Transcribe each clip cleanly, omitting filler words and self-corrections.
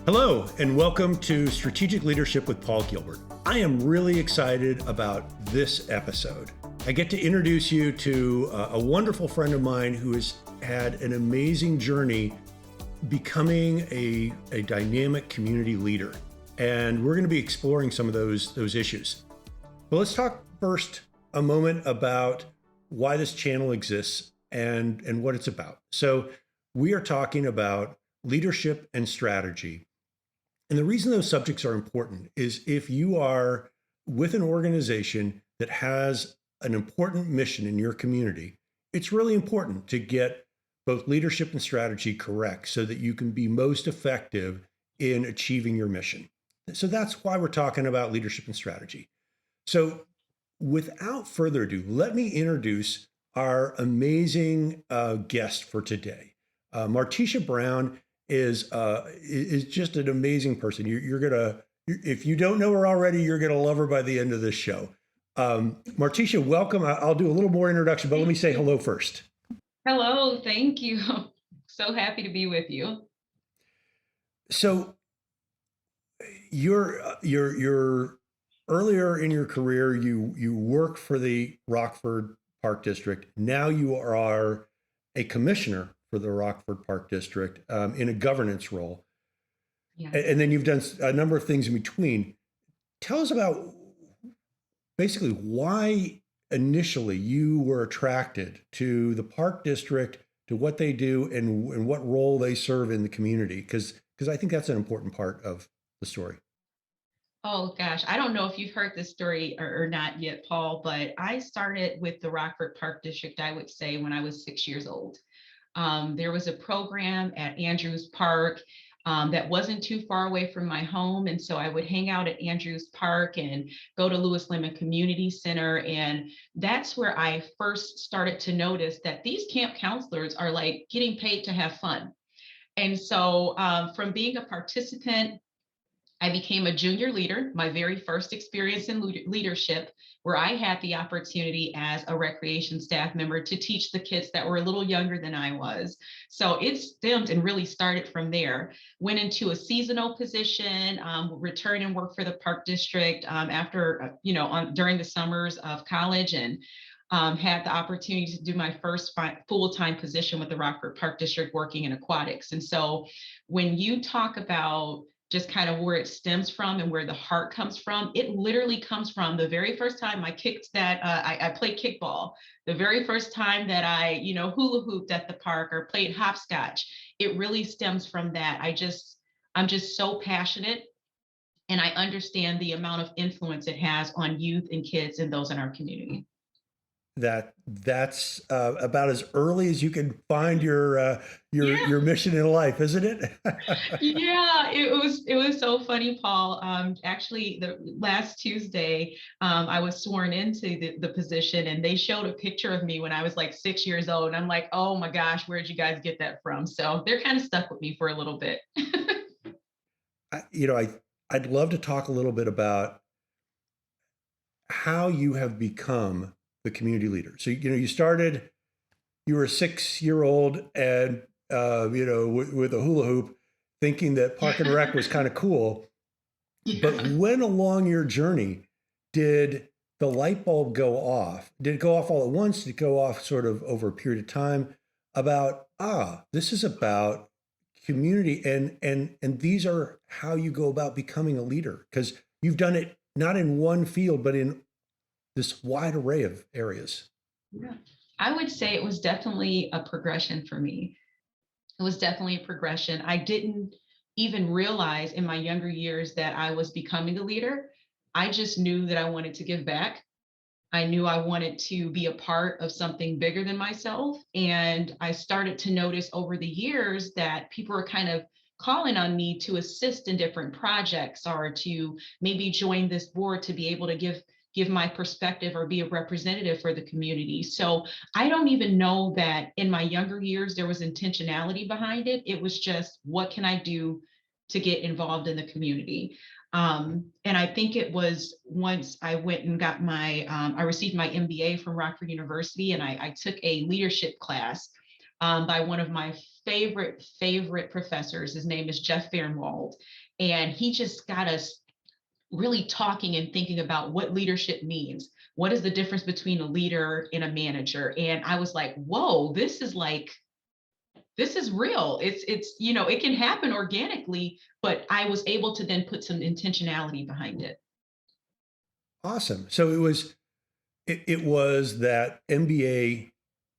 Hello, and welcome to Strategic Leadership with Paul Gilbert. I am really excited about this episode. I get to introduce you to a wonderful friend of mine who has had an amazing journey becoming a dynamic community leader. And we're going to be exploring some of those issues. But let's talk first a moment about why this channel exists and what it's about. So we are talking about leadership and strategy. And the reason those subjects are important is if you are with an organization that has an important mission in your community, it's really important to get both leadership and strategy correct so that you can be most effective in achieving your mission. So that's why we're talking about leadership and strategy. So without further ado, let me introduce our amazing guest for today. Martesha Brown is just an amazing person. You're gonna, if you don't know her already, you're gonna love her by the end of this show. Martesha, welcome. I'll do a little more introduction, but let me say hello first. Hello, thank you. So happy to be with you. So you're earlier in your career, you worked for the Rockford Park District. Now you are a commissioner for the Rockford Park District in a governance role. Yes. And then you've done a number of things in between. Tell us about basically why initially you were attracted to the Park District, to what they do and what role they serve in the community, because I think that's an important part of the story. Oh gosh, I don't know if you've heard this story or not yet, Paul, but I started with the Rockford Park District, I would say, when I was 6 years old. There was a program at Andrews Park that wasn't too far away from my home. And so I would hang out at Andrews Park and go to Lewis Lemon Community Center. And that's where I first started to notice that these camp counselors are like getting paid to have fun. And so from being a participant, I became a junior leader, my very first experience in leadership, where I had the opportunity as a recreation staff member to teach the kids that were a little younger than I was. So it stemmed and really started from there. Went into a seasonal position, returned and worked for the Park District after, during the summers of college, and had the opportunity to do my first full-time position with the Rockford Park District working in aquatics. And so when you talk about just kind of where it stems from and where the heart comes from, it literally comes from the very first time I kicked that, I played kickball, the very first time that I, hula hooped at the park or played hopscotch. It really stems from that. I'm just so passionate, and I understand the amount of influence it has on youth and kids and those in our community. That's about as early as you can find Yeah. your mission in life, isn't it? Yeah, it was so funny, Paul. Actually, the last Tuesday, I was sworn into the position, and they showed a picture of me when I was like 6 years old. And I'm like, oh my gosh, where'd you guys get that from? So they're kind of stuck with me for a little bit. I'd love to talk a little bit about how you have become the community leader. So you were a 6 year old and with a hula hoop, thinking that Park and Rec was kind of cool. But when along your journey did the light bulb go off? Did it go off all at once? Did it go off sort of over a period of time about, this is about community and these are how you go about becoming a leader? Because you've done it not in one field, but in this wide array of areas. Yeah. I would say it was definitely a progression for me. It was definitely a progression. I didn't even realize in my younger years that I was becoming a leader. I just knew that I wanted to give back. I knew I wanted to be a part of something bigger than myself. And I started to notice over the years that people were kind of calling on me to assist in different projects or to maybe join this board to be able to give my perspective or be a representative for the community. So I don't even know that in my younger years there was intentionality behind it. It was just, what can I do to get involved in the community? And I think it was once I went and got I received my MBA from Rockford University, and I took a leadership class by one of my favorite professors. His name is Jeff Fehrenwald. And he just got us really talking and thinking about what leadership means. What is the difference between a leader and a manager? And I was like, whoa, this is real. It can happen organically, but I was able to then put some intentionality behind it. Awesome. So it was that MBA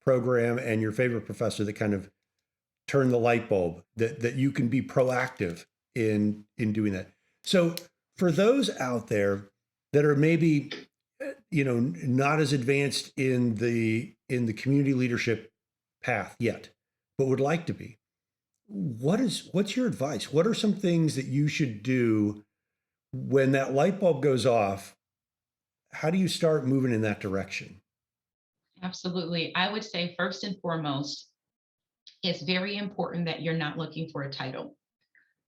program and your favorite professor that kind of turned the light bulb that you can be proactive in doing that. So for those out there that are maybe not as advanced in the community leadership path yet, but would like to be, what's your advice? What are some things that you should do when that light bulb goes off? How do you start moving in that direction? Absolutely. I would say first and foremost, it's very important that you're not looking for a title.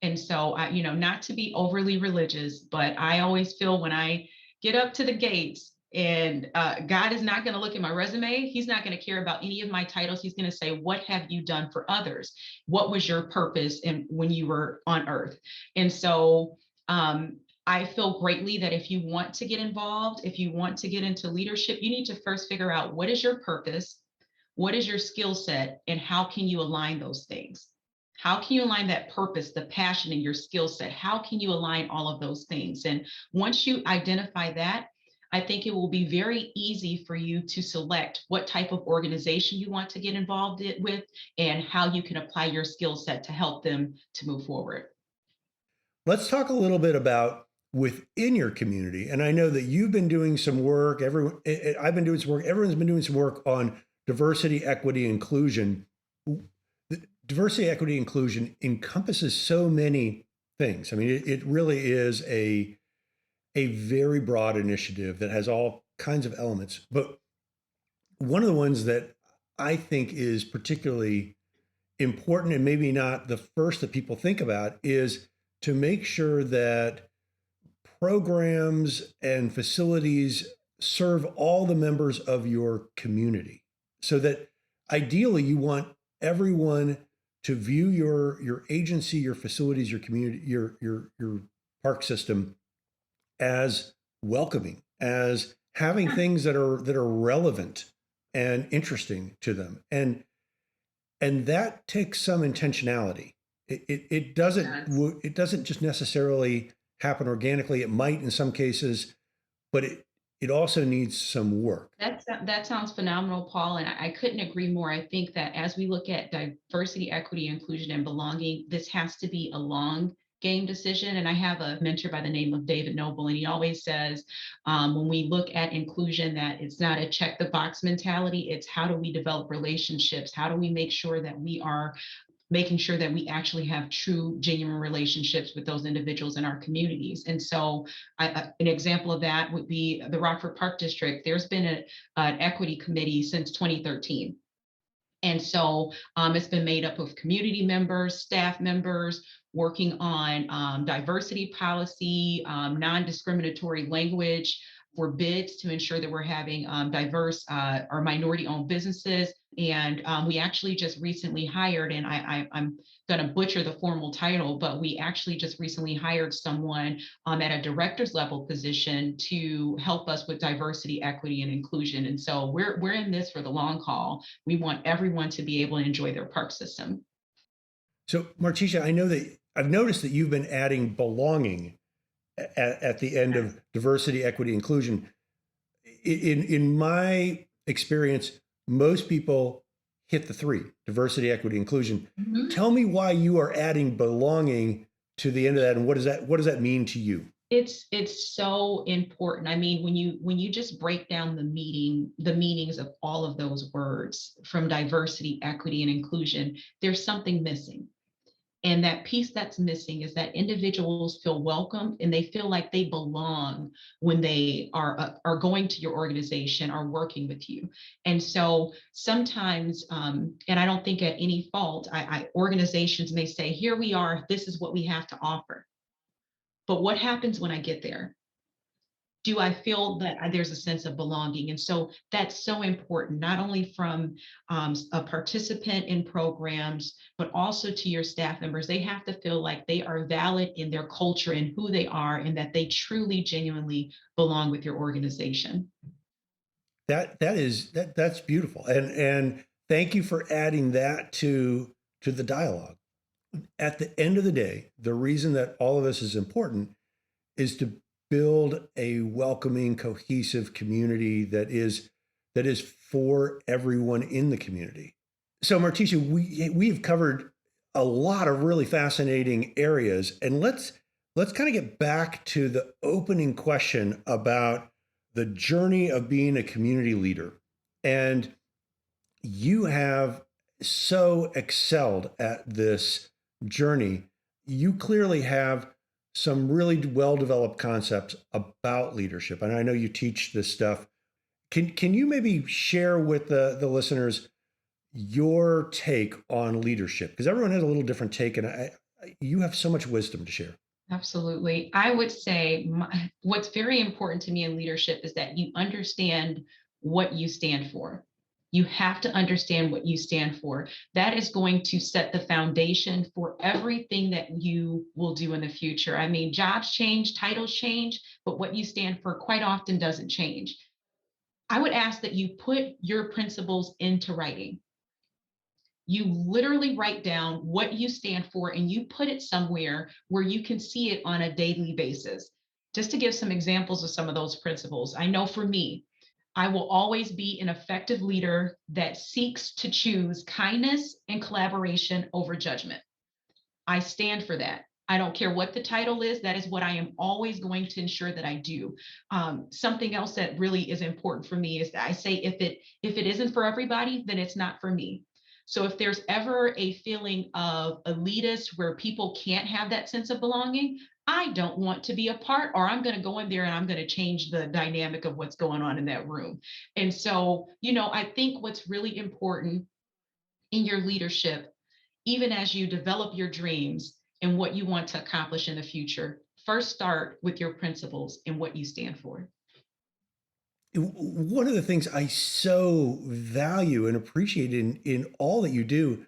And so, not to be overly religious, but I always feel when I get up to the gates and God is not going to look at my resume. He's not going to care about any of my titles. He's going to say, what have you done for others? What was your purpose when you were on earth? And so, I feel greatly that if you want to get involved, if you want to get into leadership, you need to first figure out what is your purpose, what is your skill set, and how can you align those things? How can you align that purpose, the passion, and your skill set? How can you align all of those things? And once you identify that, I think it will be very easy for you to select what type of organization you want to get involved with and how you can apply your skill set to help them to move forward. Let's talk a little bit about within your community. And I know that you've been doing some work. I've been doing some work. Everyone's been doing some work on diversity, equity, inclusion. Diversity, equity, inclusion encompasses so many things. I mean, it really is a very broad initiative that has all kinds of elements. But one of the ones that I think is particularly important and maybe not the first that people think about is to make sure that programs and facilities serve all the members of your community so that ideally you want everyone to view your agency, your facilities, your community, your park system as welcoming, as having things that are relevant and interesting to them. And that takes some intentionality. It doesn't it doesn't just necessarily happen organically. It might in some cases, but it also needs some work. That sounds phenomenal, Paul, and I couldn't agree more. I think that as we look at diversity, equity, inclusion, and belonging, this has to be a long game decision. And I have a mentor by the name of David Noble, and he always says, when we look at inclusion, that it's not a check the box mentality. It's how do we develop relationships? How do we make sure that we are making sure that we actually have true, genuine relationships with those individuals in our communities. And so an example of that would be the Rockford Park District. There's been an equity committee since 2013. And so it's been made up of community members, staff members, working on diversity policy, non-discriminatory language for bids to ensure that we're having diverse or minority-owned businesses. And we actually just recently hired, and I'm going to butcher the formal title, but we actually just recently hired someone at a director's level position to help us with diversity, equity, and inclusion. And so we're in this for the long haul. We want everyone to be able to enjoy their park system. So, Martesha, I know that I've noticed that you've been adding belonging at the end of diversity, equity, inclusion. In my experience, most people hit the three: diversity, equity, inclusion. Mhm. Tell me why you are adding belonging to the end of that, and what does that mean to you? It's so important. I mean, when you just break down the meanings of all of those words from diversity, equity, and inclusion, there's something missing. And that piece that's missing is that individuals feel welcomed and they feel like they belong when they are going to your organization or working with you. And so sometimes, and I don't think at any fault, organizations may say, "Here we are. This is what we have to offer." But what happens when I get there? do I feel that there's a sense of belonging? And so that's so important, not only from a participant in programs, but also to your staff members. They have to feel like they are valid in their culture and who they are, and that they truly, genuinely belong with your organization. That's beautiful. And thank you for adding that to the dialogue. At the end of the day, the reason that all of this is important is to build a welcoming, cohesive community that is for everyone in the community. So, Martesha, we've covered a lot of really fascinating areas, and let's kind of get back to the opening question about the journey of being a community leader. And you have so excelled at this journey. You clearly have some really well developed concepts about leadership. And I know you teach this stuff. Can you maybe share with the listeners your take on leadership? Because everyone has a little different take, and you have so much wisdom to share. Absolutely. I would say what's very important to me in leadership is that you understand what you stand for. You have to understand what you stand for. That is going to set the foundation for everything that you will do in the future. I mean, jobs change, titles change, but what you stand for quite often doesn't change. I would ask that you put your principles into writing. You literally write down what you stand for and you put it somewhere where you can see it on a daily basis. Just to give some examples of some of those principles, I know for me, I will always be an effective leader that seeks to choose kindness and collaboration over judgment. I stand for that. I don't care what the title is. That is what I am always going to ensure that I do. Something else that really is important for me is that I say if it isn't for everybody, then it's not for me. So if there's ever a feeling of elitist where people can't have that sense of belonging, I don't want to be a part, or I'm going to go in there and I'm going to change the dynamic of what's going on in that room. And so, I think what's really important in your leadership, even as you develop your dreams and what you want to accomplish in the future, first start with your principles and what you stand for. One of the things I so value and appreciate in all that you do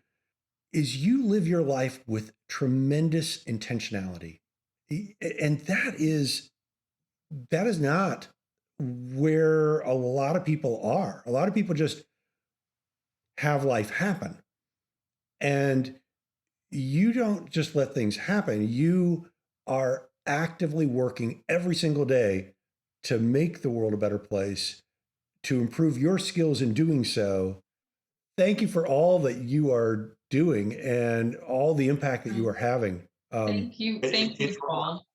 is you live your life with tremendous intentionality. And that is not where a lot of people are. A lot of people just have life happen. And you don't just let things happen. You are actively working every single day to make the world a better place, to improve your skills in doing so. Thank you for all that you are doing and all the impact that you are having. Thank you. Thank you, Paul.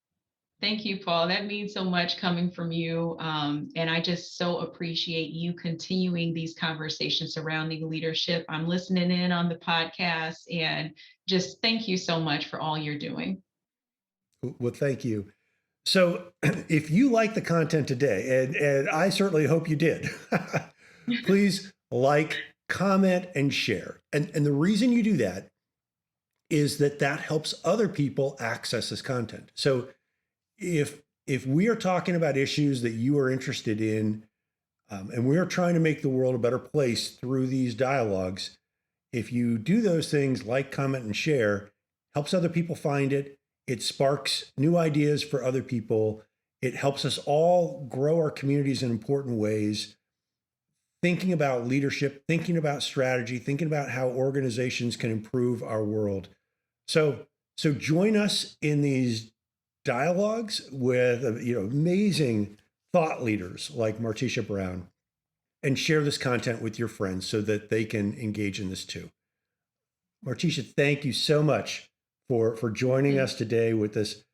Thank you, Paul. That means so much coming from you. And I just so appreciate you continuing these conversations surrounding leadership. I'm listening in on the podcast and just thank you so much for all you're doing. Well, thank you. So, if you like the content today, and I certainly hope you did, please like, comment, and share. And the reason you do that is that helps other people access this content. So, if we are talking about issues that you are interested in, and we are trying to make the world a better place through these dialogues, if you do those things, like, comment, and share, helps other people find it. It sparks new ideas for other people. It helps us all grow our communities in important ways, thinking about leadership, thinking about strategy, thinking about how organizations can improve our world. So join us in these dialogues with amazing thought leaders like Martesha Brown, and share this content with your friends so that they can engage in this too. Martesha, thank you so much for joining us today with this.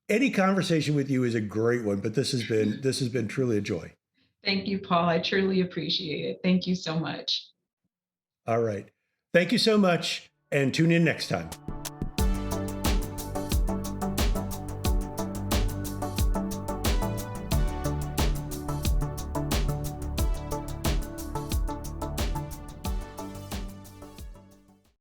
Any conversation with you is a great one, but this has been truly a joy. Thank you, Paul. I truly appreciate it. Thank you so much. All right. Thank you so much, and tune in next time.